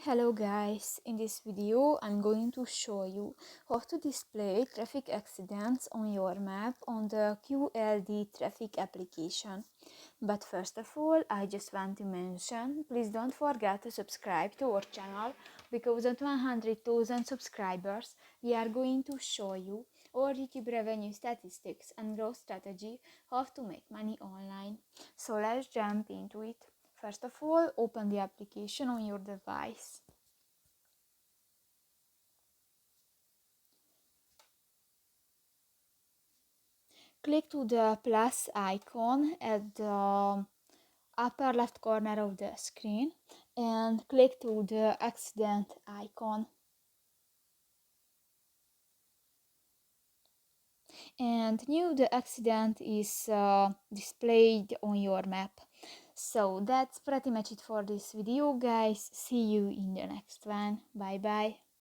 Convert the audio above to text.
Hello guys, in this video I'm going to show you how to display traffic accidents on your map on the QLD Traffic application. But first of all, I just want to mention, please don't forget to subscribe to our channel because at 100,000 subscribers we are going to show you our YouTube revenue statistics and growth strategy how to make money online. So let's jump into it. First of all, open the application on your device. Click to the plus icon at the upper left corner of the screen and click to the accident icon. And now the accident is displayed on your map. So that's pretty much it for this video, guys. See you in the next one. Bye bye.